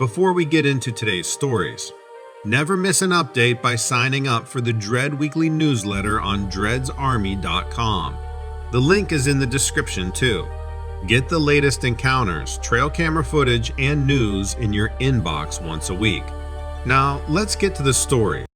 Before we get into today's stories, never miss an update by signing up for the Dread Weekly newsletter on dreadsarmy.com. The link is in the description too. Get the latest encounters, trail camera footage, and news in your inbox once a week. Now, let's get to the story.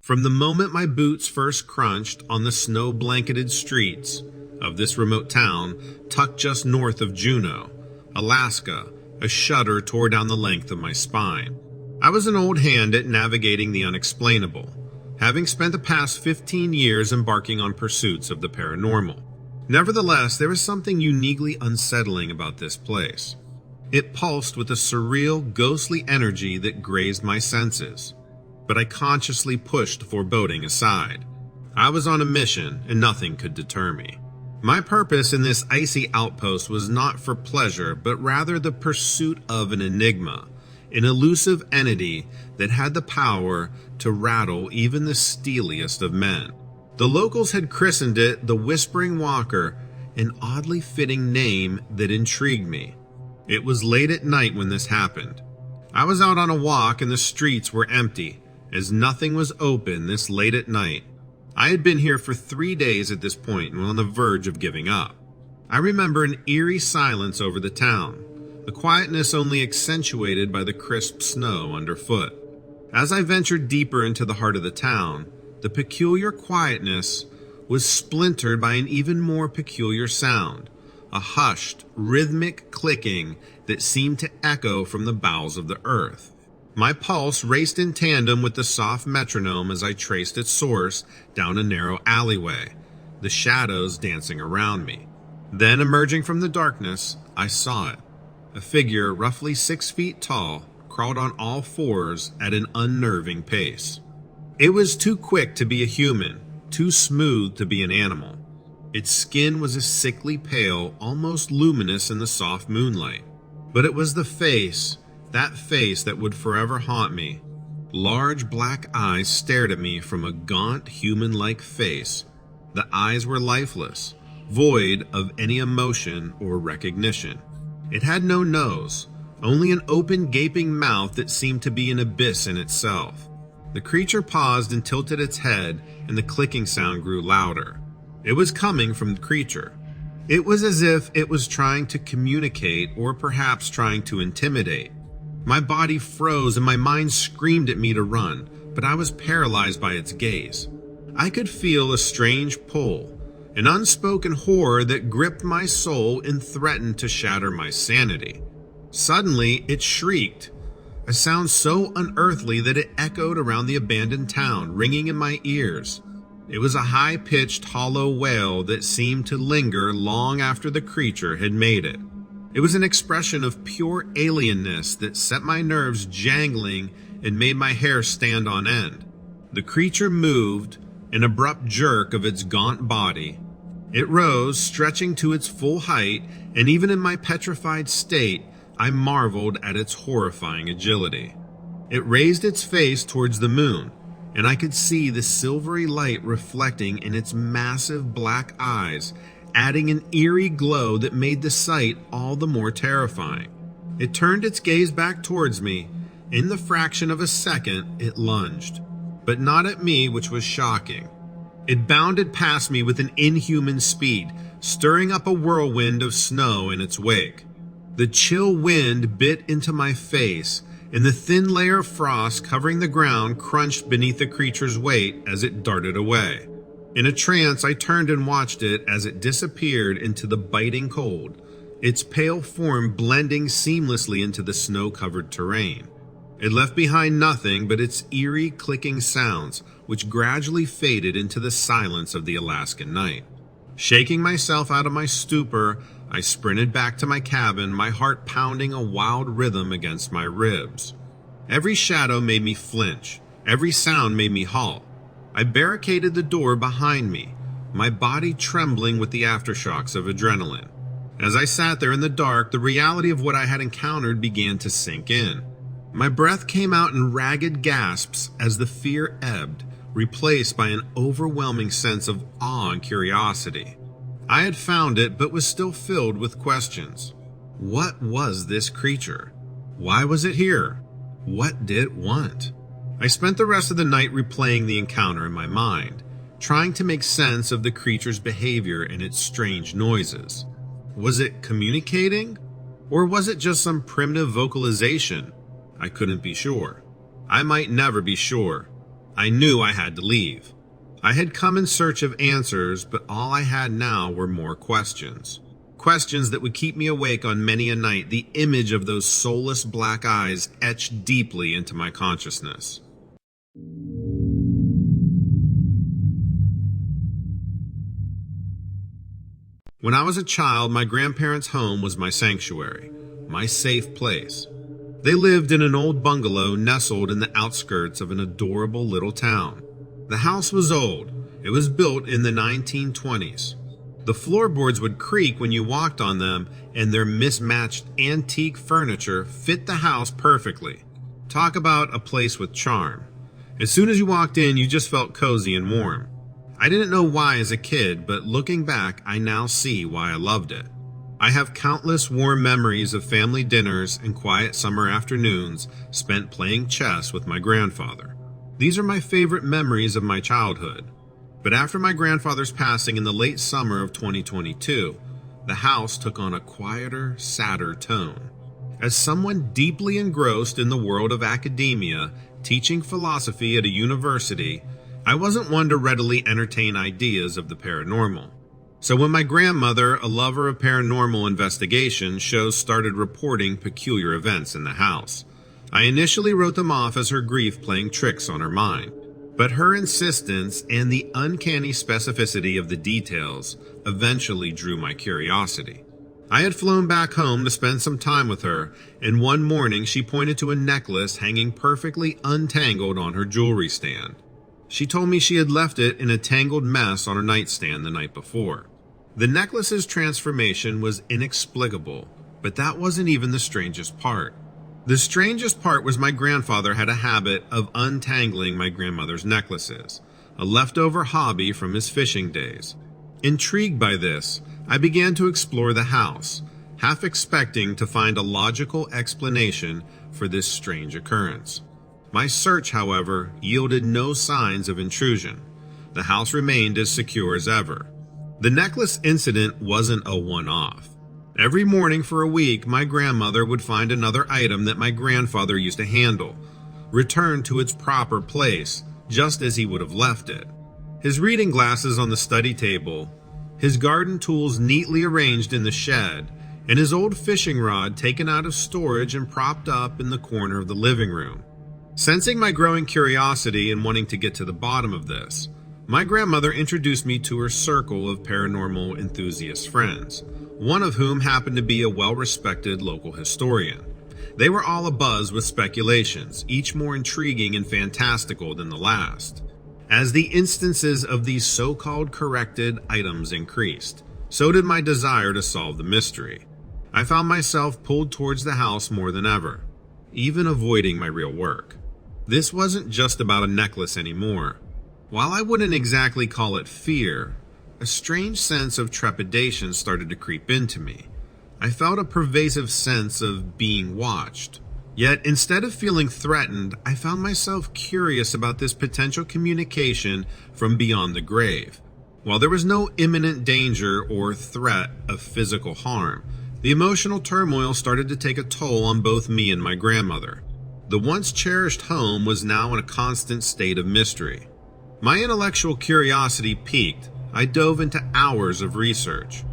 From the moment my boots first crunched on the snow-blanketed streets of this remote town tucked just north of Juneau, Alaska, a shudder tore down the length of my spine. I was an old hand at navigating the unexplainable, having spent the past 15 years embarking on pursuits of the paranormal. Nevertheless, there was something uniquely unsettling about this place. It pulsed with a surreal, ghostly energy that grazed my senses, but I consciously pushed foreboding aside. I was on a mission, and nothing could deter me. My purpose in this icy outpost was not for pleasure, but rather the pursuit of an enigma, an elusive entity that had the power to rattle even the steeliest of men. The locals had christened it the Whispering Walker, an oddly fitting name that intrigued me. It was late at night when this happened. I was out on a walk and the streets were empty, as nothing was open this late at night. I had been here for 3 days at this point and was on the verge of giving up. I remember an eerie silence over the town, the quietness only accentuated by the crisp snow underfoot. As I ventured deeper into the heart of the town, the peculiar quietness was splintered by an even more peculiar sound, a hushed, rhythmic clicking that seemed to echo from the bowels of the earth. My pulse raced in tandem with the soft metronome as I traced its source down a narrow alleyway, the shadows dancing around me. Then, emerging from the darkness, I saw it. A figure roughly 6 feet tall crawled on all fours at an unnerving pace. It was too quick to be a human, too smooth to be an animal. Its skin was a sickly pale, almost luminous in the soft moonlight. But it was the face, that face that would forever haunt me. Large black eyes stared at me from a gaunt, human-like face. The eyes were lifeless, void of any emotion or recognition. It had no nose, only an open, gaping mouth that seemed to be an abyss in itself. The creature paused and tilted its head, and the clicking sound grew louder. It was coming from the creature. It was as if it was trying to communicate, or perhaps trying to intimidate. My body froze and my mind screamed at me to run, but I was paralyzed by its gaze. I could feel a strange pull, an unspoken horror that gripped my soul and threatened to shatter my sanity. Suddenly, it shrieked, a sound so unearthly that it echoed around the abandoned town, ringing in my ears. It was a high-pitched, hollow wail that seemed to linger long after the creature had made it. It was an expression of pure alienness that set my nerves jangling and made my hair stand on end. The creature moved, an abrupt jerk of its gaunt body. It rose, stretching to its full height, and even in my petrified state, I marveled at its horrifying agility. It raised its face towards the moon, and I could see the silvery light reflecting in its massive black eyes, adding an eerie glow that made the sight all the more terrifying. It turned its gaze back towards me. In the fraction of a second, it lunged, but not at me, which was shocking. It bounded past me with an inhuman speed, stirring up a whirlwind of snow in its wake. The chill wind bit into my face, and the thin layer of frost covering the ground crunched beneath the creature's weight as it darted away. In a trance, I turned and watched it as it disappeared into the biting cold, its pale form blending seamlessly into the snow-covered terrain. It left behind nothing but its eerie clicking sounds, which gradually faded into the silence of the Alaskan night. Shaking myself out of my stupor, I sprinted back to my cabin, my heart pounding a wild rhythm against my ribs. Every shadow made me flinch. Every sound made me halt. I barricaded the door behind me, my body trembling with the aftershocks of adrenaline. As I sat there in the dark, the reality of what I had encountered began to sink in. My breath came out in ragged gasps as the fear ebbed, replaced by an overwhelming sense of awe and curiosity. I had found it, but was still filled with questions. What was this creature? Why was it here? What did it want? I spent the rest of the night replaying the encounter in my mind, trying to make sense of the creature's behavior and its strange noises. Was it communicating? Or was it just some primitive vocalization? I couldn't be sure. I might never be sure. I knew I had to leave. I had come in search of answers, but all I had now were more questions. Questions that would keep me awake on many a night, the image of those soulless black eyes etched deeply into my consciousness. When I was a child, my grandparents' home was my sanctuary, my safe place. They lived in an old bungalow nestled in the outskirts of an adorable little town. The house was old. It was built in the 1920s. The floorboards would creak when you walked on them, and their mismatched antique furniture fit the house perfectly. Talk about a place with charm. As soon as you walked in, you just felt cozy and warm. I didn't know why as a kid, but looking back, I now see why I loved it. I have countless warm memories of family dinners and quiet summer afternoons spent playing chess with my grandfather. These are my favorite memories of my childhood. But after my grandfather's passing in the late summer of 2022, the house took on a quieter, sadder tone. As someone deeply engrossed in the world of academia, teaching philosophy at a university, I wasn't one to readily entertain ideas of the paranormal. So when my grandmother, a lover of paranormal investigation, shows started reporting peculiar events in the house, I initially wrote them off as her grief playing tricks on her mind. But her insistence and the uncanny specificity of the details eventually drew my curiosity. I had flown back home to spend some time with her, and one morning she pointed to a necklace hanging perfectly untangled on her jewelry stand. She told me she had left it in a tangled mess on her nightstand the night before. The necklace's transformation was inexplicable, but that wasn't even the strangest part. The strangest part was my grandfather had a habit of untangling my grandmother's necklaces, a leftover hobby from his fishing days. Intrigued by this, I began to explore the house, half expecting to find a logical explanation for this strange occurrence. My search, however, yielded no signs of intrusion. The house remained as secure as ever. The necklace incident wasn't a one-off. Every morning for a week, my grandmother would find another item that my grandfather used to handle, returned to its proper place, just as he would have left it. His reading glasses on the study table, his garden tools neatly arranged in the shed, and his old fishing rod taken out of storage and propped up in the corner of the living room. Sensing my growing curiosity and wanting to get to the bottom of this, my grandmother introduced me to her circle of paranormal enthusiast friends, one of whom happened to be a well-respected local historian. They were all abuzz with speculations, each more intriguing and fantastical than the last. As the instances of these so-called corrected items increased, so did my desire to solve the mystery. I found myself pulled towards the house more than ever, even avoiding my real work. This wasn't just about a necklace anymore. While I wouldn't exactly call it fear, a strange sense of trepidation started to creep into me. I felt a pervasive sense of being watched. Yet instead of feeling threatened, I found myself curious about this potential communication from beyond the grave. While there was no imminent danger or threat of physical harm, the emotional turmoil started to take a toll on both me and my grandmother. The once cherished home was now in a constant state of mystery. My intellectual curiosity piqued. I dove into hours of research.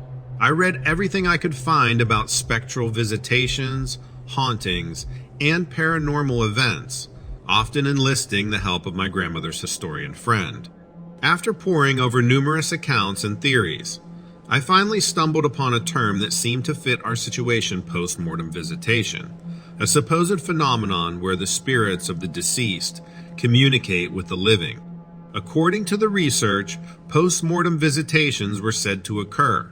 I read everything I could find about spectral visitations, hauntings, and paranormal events, often enlisting the help of my grandmother's historian friend. After poring over numerous accounts and theories, I finally stumbled upon a term that seemed to fit our situation post-mortem visitation, a supposed phenomenon where the spirits of the deceased communicate with the living. According to the research, post-mortem visitations were said to occur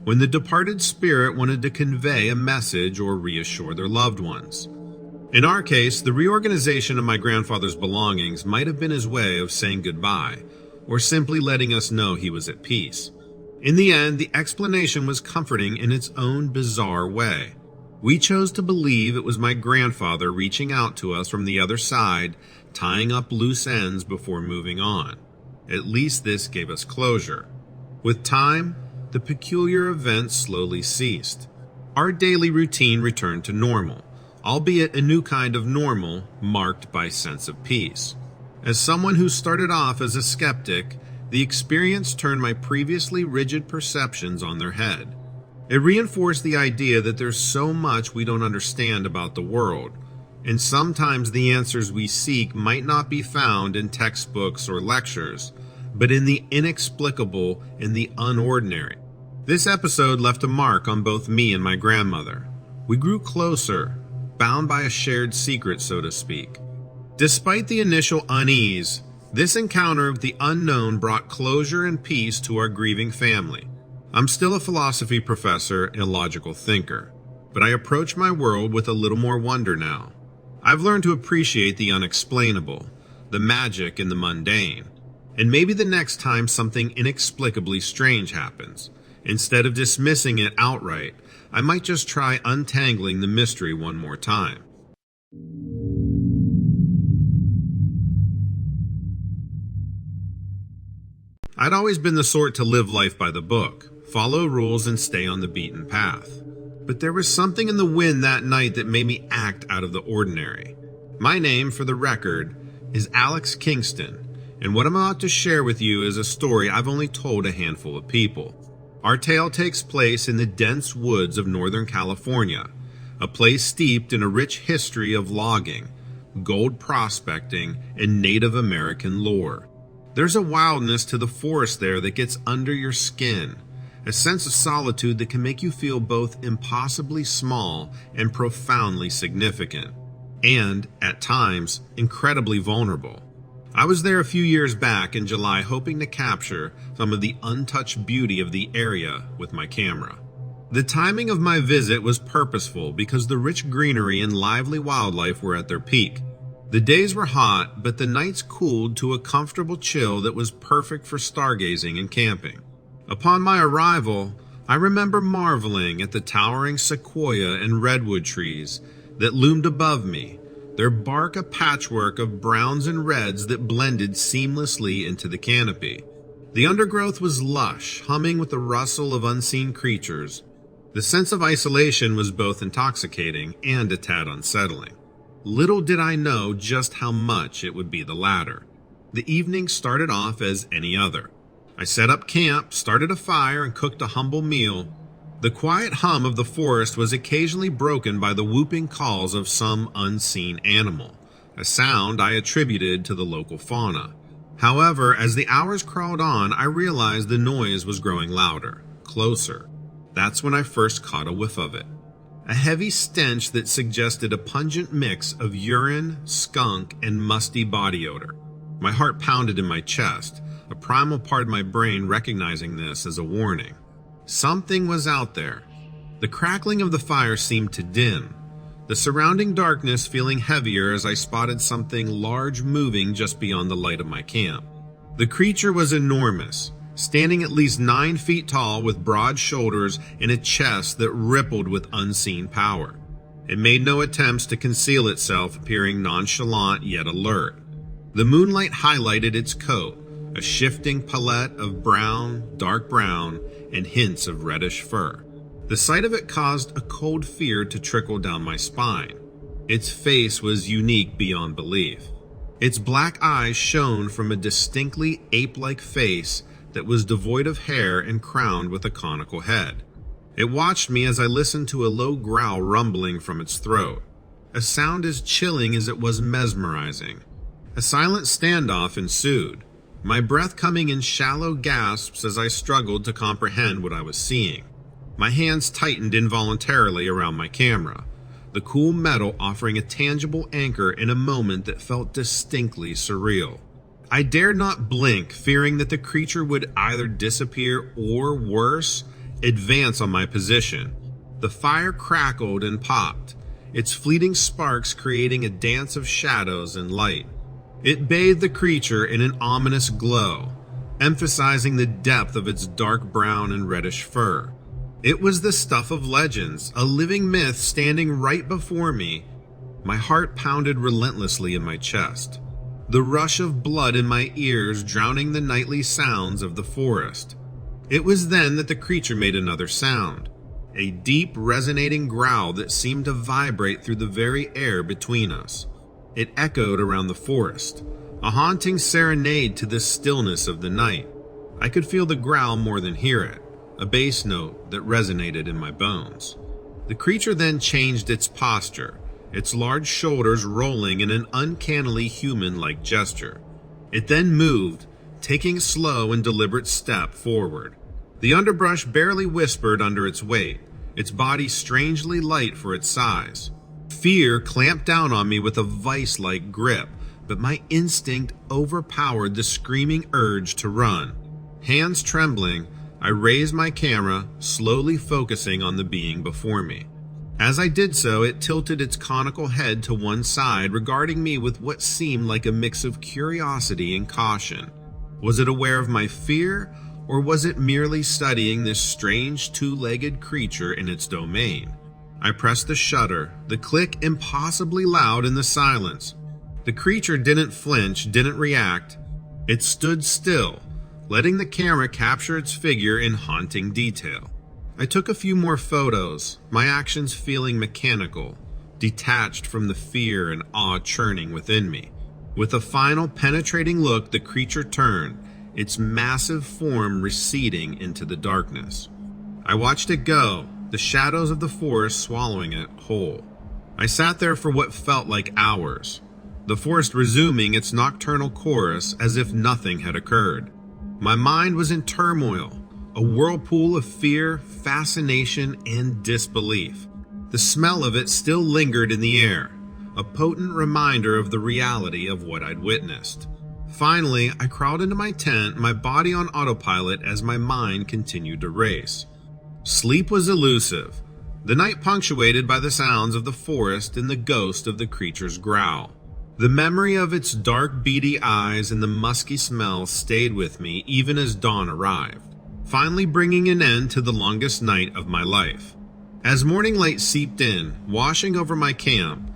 when the departed spirit wanted to convey a message or reassure their loved ones. In our case, the reorganization of my grandfather's belongings might have been his way of saying goodbye, or simply letting us know he was at peace. In the end, the explanation was comforting in its own bizarre way. We chose to believe it was my grandfather reaching out to us from the other side, tying up loose ends before moving on. At least this gave us closure. With time, the peculiar events slowly ceased. Our daily routine returned to normal, albeit a new kind of normal marked by sense of peace. As someone who started off as a skeptic, the experience turned my previously rigid perceptions on their head. It reinforced the idea that there's so much we don't understand about the world, and sometimes the answers we seek might not be found in textbooks or lectures, but in the inexplicable and the unordinary. This episode left a mark on both me and my grandmother. We grew closer, bound by a shared secret, so to speak. Despite the initial unease, this encounter with the unknown brought closure and peace to our grieving family. I'm still a philosophy professor and a logical thinker, but I approach my world with a little more wonder now. I've learned to appreciate the unexplainable, the magic in the mundane, and maybe the next time something inexplicably strange happens, instead of dismissing it outright, I might just try untangling the mystery one more time. I'd always been the sort to live life by the book, follow rules and stay on the beaten path. But there was something in the wind that night that made me act out of the ordinary. My name, for the record, is Alex Kingston, and what I'm about to share with you is a story I've only told a handful of people. Our tale takes place in the dense woods of Northern California, a place steeped in a rich history of logging, gold prospecting, and Native American lore. There's a wildness to the forest there that gets under your skin, a sense of solitude that can make you feel both impossibly small and profoundly significant, and, at times, incredibly vulnerable. I was there a few years back in July hoping to capture some of the untouched beauty of the area with my camera. The timing of my visit was purposeful because the rich greenery and lively wildlife were at their peak. The days were hot, but the nights cooled to a comfortable chill that was perfect for stargazing and camping. Upon my arrival, I remember marveling at the towering sequoia and redwood trees that loomed above me, their bark a patchwork of browns and reds that blended seamlessly into the canopy. The undergrowth was lush, humming with the rustle of unseen creatures. The sense of isolation was both intoxicating and a tad unsettling. Little did I know just how much it would be the latter. The evening started off as any other. I set up camp, started a fire, and cooked a humble meal. The quiet hum of the forest was occasionally broken by the whooping calls of some unseen animal, a sound I attributed to the local fauna. However, as the hours crawled on, I realized the noise was growing louder, closer. That's when I first caught a whiff of it. A heavy stench that suggested a pungent mix of urine, skunk, and musty body odor. My heart pounded in my chest, a primal part of my brain recognizing this as a warning. Something was out there. The crackling of the fire seemed to dim, the surrounding darkness feeling heavier as I spotted something large moving just beyond the light of my camp. The creature was enormous, standing at least 9 feet tall with broad shoulders and a chest that rippled with unseen power. It made no attempts to conceal itself, appearing nonchalant yet alert. The moonlight highlighted its coat, a shifting palette of brown, dark brown, and hints of reddish fur. The sight of it caused a cold fear to trickle down my spine. Its face was unique beyond belief. Its black eyes shone from a distinctly ape-like face that was devoid of hair and crowned with a conical head. It watched me as I listened to a low growl rumbling from its throat, a sound as chilling as it was mesmerizing. A silent standoff ensued, my breath coming in shallow gasps as I struggled to comprehend what I was seeing. My hands tightened involuntarily around my camera, the cool metal offering a tangible anchor in a moment that felt distinctly surreal. I dared not blink, fearing that the creature would either disappear or, worse, advance on my position. The fire crackled and popped, its fleeting sparks creating a dance of shadows and light. It bathed the creature in an ominous glow, emphasizing the depth of its dark brown and reddish fur. It was the stuff of legends, a living myth standing right before me. My heart pounded relentlessly in my chest, the rush of blood in my ears drowning the nightly sounds of the forest. It was then that the creature made another sound, a deep, resonating growl that seemed to vibrate through the very air between us. It echoed around the forest, a haunting serenade to the stillness of the night. I could feel the growl more than hear it, a bass note that resonated in my bones. The creature then changed its posture, its large shoulders rolling in an uncannily human-like gesture. It then moved, taking a slow and deliberate step forward. The underbrush barely whispered under its weight, its body strangely light for its size. Fear clamped down on me with a vice-like grip, but my instinct overpowered the screaming urge to run. Hands trembling, I raised my camera, slowly focusing on the being before me. As I did so, it tilted its conical head to one side, regarding me with what seemed like a mix of curiosity and caution. Was it aware of my fear, or was it merely studying this strange two-legged creature in its domain? I pressed the shutter, the click impossibly loud in the silence. The creature didn't flinch, didn't react. It stood still, letting the camera capture its figure in haunting detail. I took a few more photos, my actions feeling mechanical, detached from the fear and awe churning within me. With a final penetrating look, the creature turned, its massive form receding into the darkness. I watched it go, the shadows of the forest swallowing it whole. I sat there for what felt like hours, the forest resuming its nocturnal chorus as if nothing had occurred. My mind was in turmoil, a whirlpool of fear, fascination, and disbelief. The smell of it still lingered in the air, a potent reminder of the reality of what I'd witnessed. Finally, I crawled into my tent, my body on autopilot as my mind continued to race. Sleep was elusive, the night punctuated by the sounds of the forest and the ghost of the creature's growl. The memory of its dark, beady eyes and the musky smell stayed with me even as dawn arrived, finally bringing an end to the longest night of my life. As morning light seeped in, washing over my camp,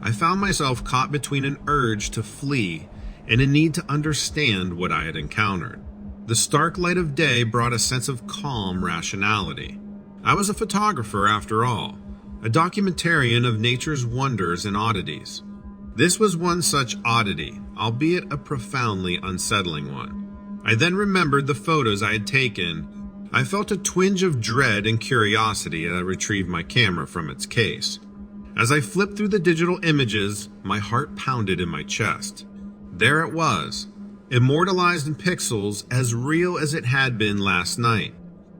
I found myself caught between an urge to flee and a need to understand what I had encountered. The stark light of day brought a sense of calm rationality. I was a photographer after all, a documentarian of nature's wonders and oddities. This was one such oddity, albeit a profoundly unsettling one. I then remembered the photos I had taken. I felt a twinge of dread and curiosity as I retrieved my camera from its case. As I flipped through the digital images, my heart pounded in my chest. There it was, immortalized in pixels, as real as it had been last night.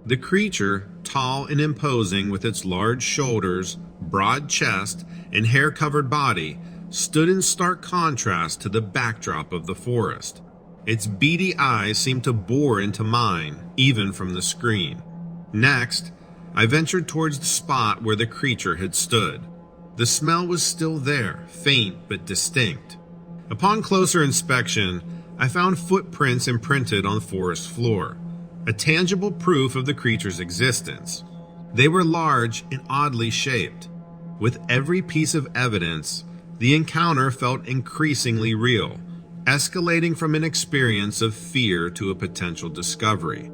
The creature, tall and imposing with its large shoulders, broad chest, and hair-covered body, stood in stark contrast to the backdrop of the forest. Its beady eyes seemed to bore into mine, even from the screen. Next, I ventured towards the spot where the creature had stood. The smell was still there, faint but distinct. Upon closer inspection, I found footprints imprinted on the forest floor, a tangible proof of the creature's existence. They were large and oddly shaped. With every piece of evidence, the encounter felt increasingly real, escalating from an experience of fear to a potential discovery.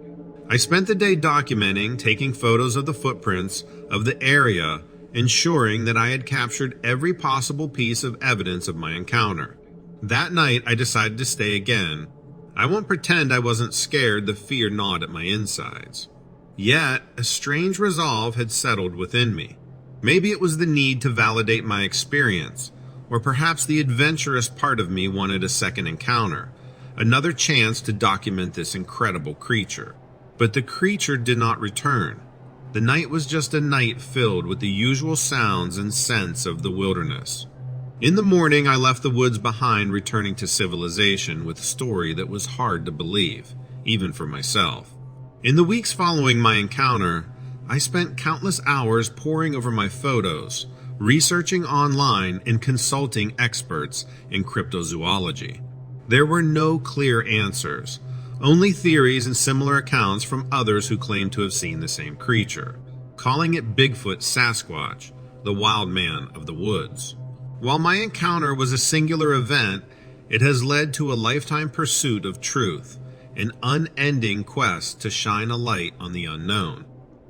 I spent the day documenting, taking photos of the footprints, of the area, ensuring that I had captured every possible piece of evidence of my encounter. That night, I decided to stay again. I won't pretend I wasn't scared, the fear gnawed at my insides. Yet, a strange resolve had settled within me. Maybe it was the need to validate my experience, or perhaps the adventurous part of me wanted a second encounter, another chance to document this incredible creature. But the creature did not return. The night was just a night filled with the usual sounds and scents of the wilderness. In the morning, I left the woods behind, returning to civilization with a story that was hard to believe, even for myself. In the weeks following my encounter, I spent countless hours poring over my photos, researching online and consulting experts in cryptozoology. There were no clear answers, only theories and similar accounts from others who claimed to have seen the same creature. calling it Bigfoot Sasquatch, the wild man of the woods. While my encounter was a singular event, it has led to a lifetime pursuit of truth, an unending quest to shine a light on the unknown.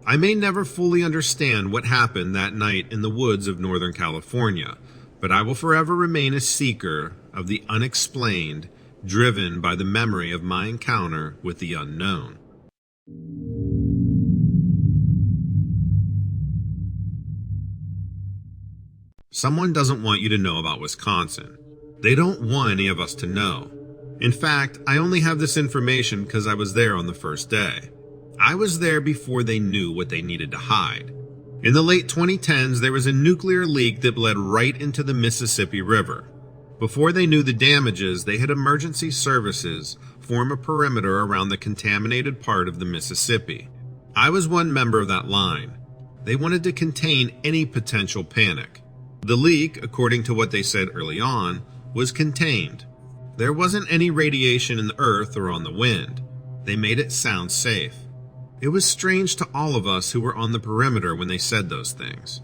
I may never fully understand what happened that night in the woods of Northern California, but I will forever remain a seeker of the unexplained, driven by the memory of my encounter with the unknown. Someone doesn't want you to know about Wisconsin. They don't want any of us to know. In fact, I only have this information because I was there on the first day. I was there before they knew what they needed to hide. In the late 2010s, there was a nuclear leak that bled right into the Mississippi River. Before they knew the damages, they had emergency services form a perimeter around the contaminated part of the Mississippi. I was one member of that line. They wanted to contain any potential panic. The leak, according to what they said early on, was contained. There wasn't any radiation in the earth or on the wind. They made it sound safe. It was strange to all of us who were on the perimeter when they said those things.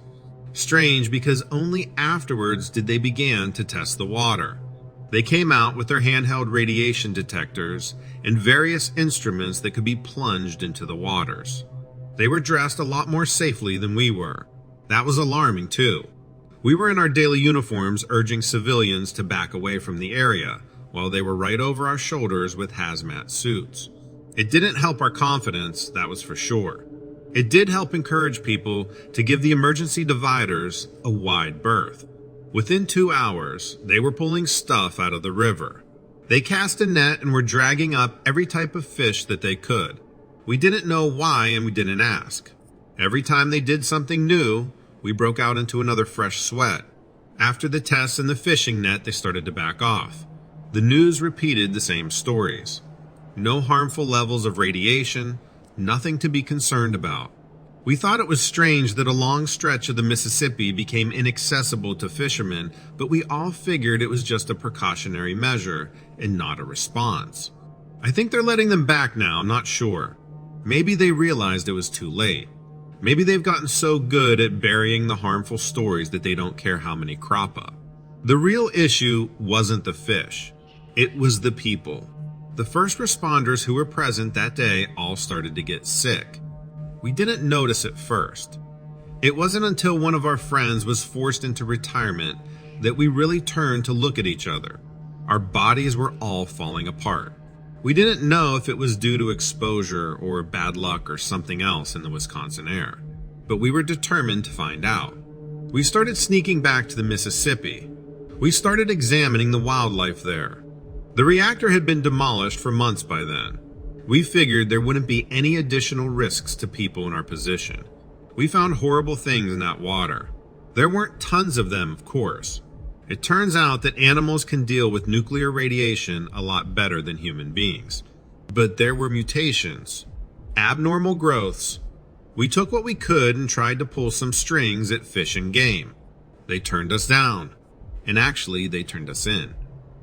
Strange because only afterwards did they begin to test the water. They came out with their handheld radiation detectors and various instruments that could be plunged into the waters. They were dressed a lot more safely than we were. That was alarming too. We were in our daily uniforms urging civilians to back away from the area, while they were right over our shoulders with hazmat suits. It didn't help our confidence, that was for sure. It did help encourage people to give the emergency dividers a wide berth. Within 2 hours, they were pulling stuff out of the river. They cast a net and were dragging up every type of fish that they could. We didn't know why and we didn't ask. Every time they did something new, we broke out into another fresh sweat. After the tests and the fishing net, they started to back off. The news repeated the same stories. No harmful levels of radiation, nothing to be concerned about. We thought it was strange that a long stretch of the Mississippi became inaccessible to fishermen, but we all figured it was just a precautionary measure and not a response. I think they're letting them back now, I'm not sure. Maybe they realized it was too late. Maybe they've gotten so good at burying the harmful stories that they don't care how many crop up. The real issue wasn't the fish. It was the people. The first responders who were present that day all started to get sick. We didn't notice at first. It wasn't until one of our friends was forced into retirement that we really turned to look at each other. Our bodies were all falling apart. We didn't know if it was due to exposure or bad luck or something else in the Wisconsin air, but we were determined to find out. We started sneaking back to the Mississippi. We started examining the wildlife there. The reactor had been demolished for months by then. We figured there wouldn't be any additional risks to people in our position. We found horrible things in that water. There weren't tons of them, of course. It turns out that animals can deal with nuclear radiation a lot better than human beings. But there were mutations, abnormal growths. We took what we could and tried to pull some strings at Fish and Game. They turned us down, and actually they turned us in.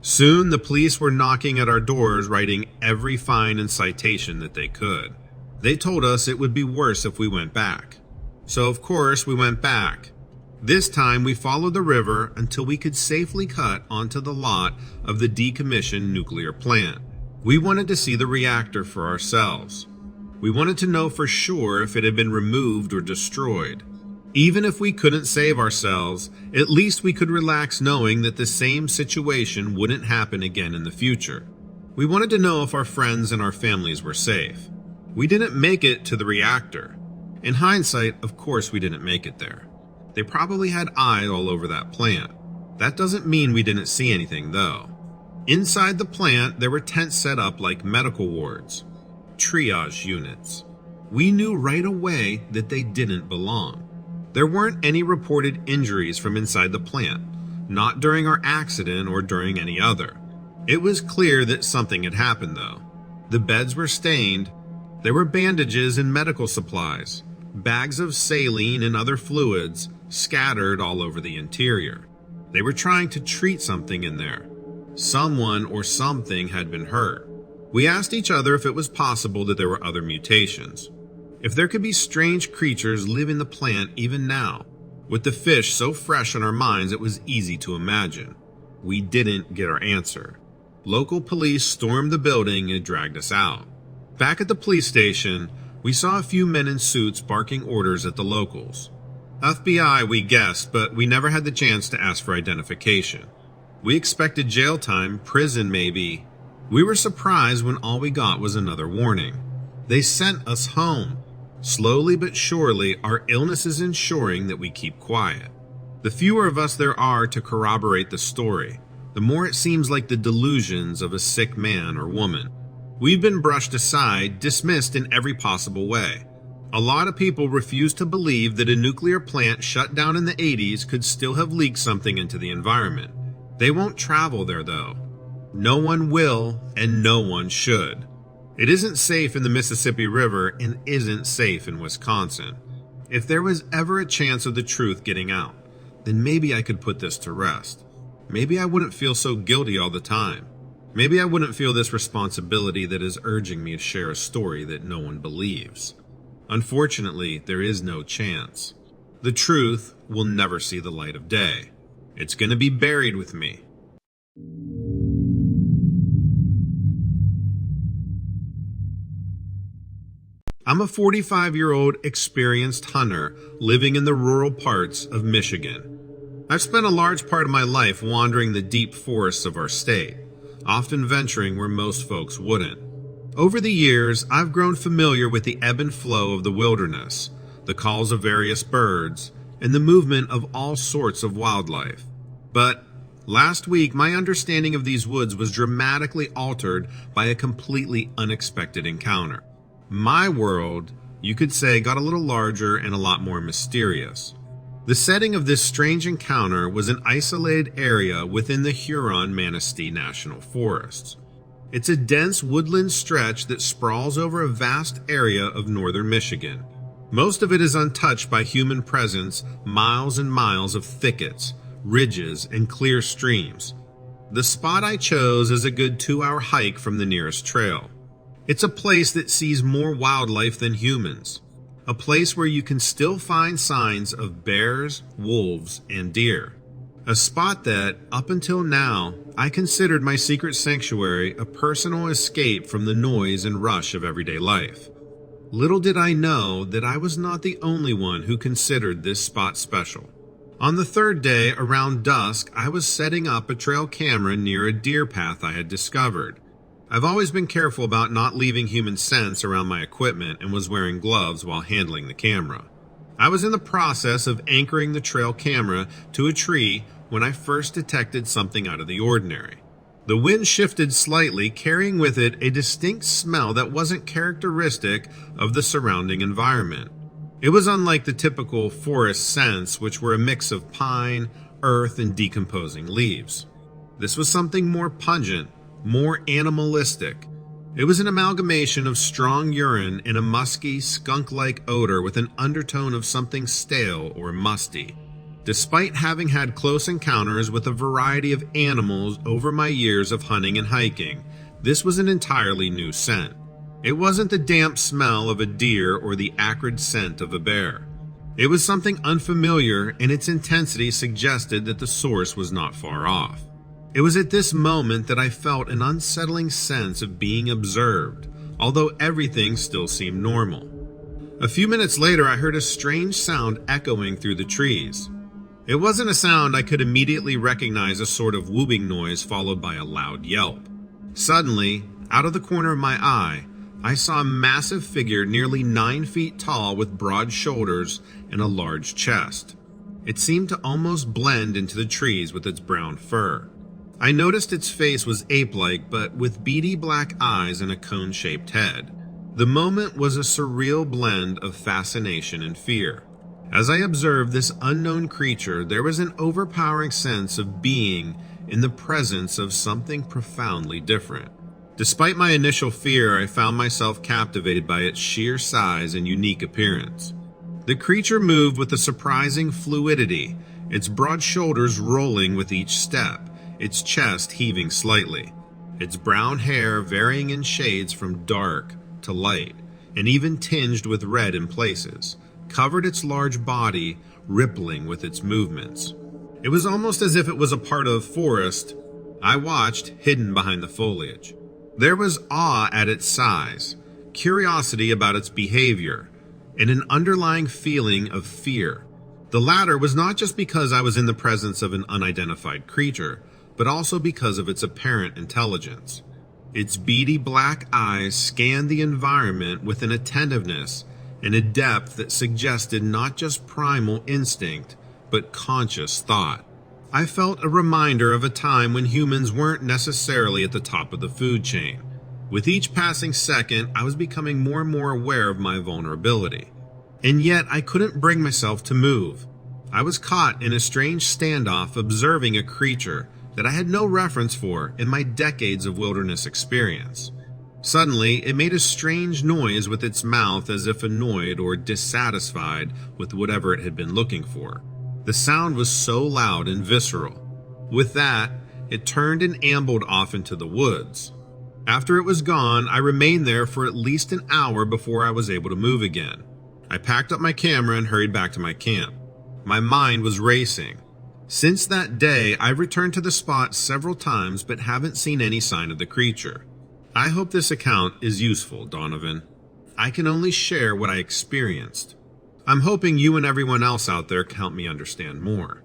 Soon the police were knocking at our doors, writing every fine and citation that they could. They told us it would be worse if we went back. So of course we went back. This time we followed the river until we could safely cut onto the lot of the decommissioned nuclear plant. We wanted to see the reactor for ourselves. We wanted to know for sure if it had been removed or destroyed. Even if we couldn't save ourselves, at least we could relax knowing that the same situation wouldn't happen again in the future. We wanted to know if our friends and our families were safe. We didn't make it to the reactor. In hindsight, of course we didn't make it there. They probably had eyes all over that plant. That doesn't mean we didn't see anything though. Inside the plant, there were tents set up like medical wards, triage units. We knew right away that they didn't belong. There weren't any reported injuries from inside the plant, not during our accident or during any other. It was clear that something had happened though. The beds were stained. There were bandages and medical supplies, bags of saline and other fluids scattered all over the interior. They were trying to treat something in there. Someone or something had been hurt. We asked each other if it was possible that there were other mutations. If there could be strange creatures living the plant even now, with the fish so fresh on our minds it was easy to imagine. We didn't get our answer. Local police stormed the building and dragged us out. Back at the police station, we saw a few men in suits barking orders at the locals. FBI, we guessed, but we never had the chance to ask for identification. We expected jail time, prison maybe. We were surprised when all we got was another warning. They sent us home. Slowly but surely, our illness is ensuring that we keep quiet. The fewer of us there are to corroborate the story, the more it seems like the delusions of a sick man or woman. We've been brushed aside, dismissed in every possible way. A lot of people refuse to believe that a nuclear plant shut down in the 80s could still have leaked something into the environment. They won't travel there though. No one will, and no one should. It isn't safe in the Mississippi River and isn't safe in Wisconsin. If there was ever a chance of the truth getting out, then maybe I could put this to rest. Maybe I wouldn't feel so guilty all the time. Maybe I wouldn't feel this responsibility that is urging me to share a story that no one believes. Unfortunately, there is no chance. The truth will never see the light of day. It's going to be buried with me. I'm a 45-year-old experienced hunter living in the rural parts of Michigan. I've spent a large part of my life wandering the deep forests of our state, often venturing where most folks wouldn't. Over the years, I've grown familiar with the ebb and flow of the wilderness, the calls of various birds, and the movement of all sorts of wildlife. But last week, my understanding of these woods was dramatically altered by a completely unexpected encounter. My world, you could say, got a little larger and a lot more mysterious. The setting of this strange encounter was an isolated area within the Five.Huron-Manistee National Forests. It's a dense woodland stretch that sprawls over a vast area of northern Michigan. Most of it is untouched by human presence, miles and miles of thickets, ridges, and clear streams. The spot I chose is a good 2-hour hike from the nearest trail. It's a place that sees more wildlife than humans. A place where you can still find signs of bears, wolves, and deer. A spot that, up until now, I considered my secret sanctuary, a personal escape from the noise and rush of everyday life. Little did I know that I was not the only one who considered this spot special. On the third day, around dusk, I was setting up a trail camera near a deer path I had discovered. I've always been careful about not leaving human scents around my equipment and was wearing gloves while handling the camera. I was in the process of anchoring the trail camera to a tree when I first detected something out of the ordinary. The wind shifted slightly, carrying with it a distinct smell that wasn't characteristic of the surrounding environment. It was unlike the typical forest scents, which were a mix of pine, earth, and decomposing leaves. This was something more pungent, more animalistic. It was an amalgamation of strong urine and a musky, skunk-like odor with an undertone of something stale or musty. Despite having had close encounters with a variety of animals over my years of hunting and hiking, this was an entirely new scent. It wasn't the damp smell of a deer or the acrid scent of a bear. It was something unfamiliar, and its intensity suggested that the source was not far off. It was at this moment that I felt an unsettling sense of being observed, although everything still seemed normal. A few minutes later, I heard a strange sound echoing through the trees. It wasn't a sound I could immediately recognize, a sort of whooping noise followed by a loud yelp. Suddenly, out of the corner of my eye, I saw a massive figure nearly 9 feet tall with broad shoulders and a large chest. It seemed to almost blend into the trees with its brown fur. I noticed its face was ape-like, but with beady black eyes and a cone-shaped head. The moment was a surreal blend of fascination and fear. As I observed this unknown creature, there was an overpowering sense of being in the presence of something profoundly different. Despite my initial fear, I found myself captivated by its sheer size and unique appearance. The creature moved with a surprising fluidity, its broad shoulders rolling with each step, its chest heaving slightly, its brown hair varying in shades from dark to light, and even tinged with red in places, covered its large body, rippling with its movements. It was almost as if it was a part of the forest I watched, hidden behind the foliage. There was awe at its size, curiosity about its behavior, and an underlying feeling of fear. The latter was not just because I was in the presence of an unidentified creature, but also because of its apparent intelligence. Its beady black eyes scanned the environment with an attentiveness and a depth that suggested not just primal instinct, but conscious thought. I felt a reminder of a time when humans weren't necessarily at the top of the food chain. With each passing second, I was becoming more and more aware of my vulnerability. And yet I couldn't bring myself to move. I was caught in a strange standoff observing a creature that I had no reference for in my decades of wilderness experience. Suddenly, it made a strange noise with its mouth as if annoyed or dissatisfied with whatever it had been looking for. The sound was so loud and visceral. With that, it turned and ambled off into the woods. After it was gone, I remained there for at least an hour before I was able to move again. I packed up my camera and hurried back to my camp. My mind was racing. Since that day, I've returned to the spot several times but haven't seen any sign of the creature. I hope this account is useful, Donovan. I can only share what I experienced. I'm hoping you and everyone else out there can help me understand more.